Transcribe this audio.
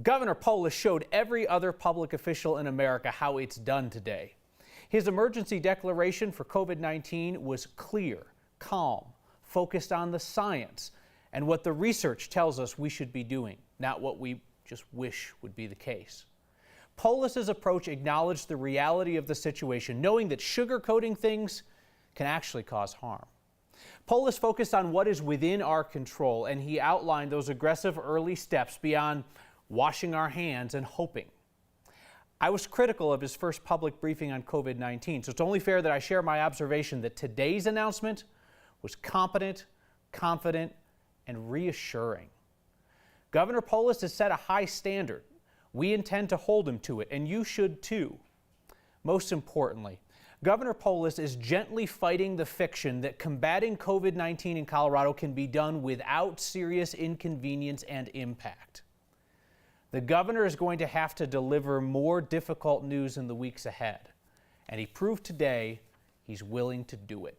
Governor Polis showed every other public official in America how it's done today. His emergency declaration for COVID-19 was clear, calm, focused on the science and what the research tells us we should be doing, not what we just wish would be the case. Polis's approach acknowledged the reality of the situation, knowing that sugarcoating things can actually cause harm. Polis focused on what is within our control, and he outlined those aggressive early steps beyond washing our hands and hoping. I was critical of his first public briefing on COVID-19, so it's only fair that I share my observation that today's announcement was competent, confident, and reassuring. Governor Polis has set a high standard. We intend to hold him to it, and you should too. Most importantly, Governor Polis is gently fighting the fiction that combating COVID-19 in Colorado can be done without serious inconvenience and impact. The governor is going to have to deliver more difficult news in the weeks ahead, and he proved today he's willing to do it.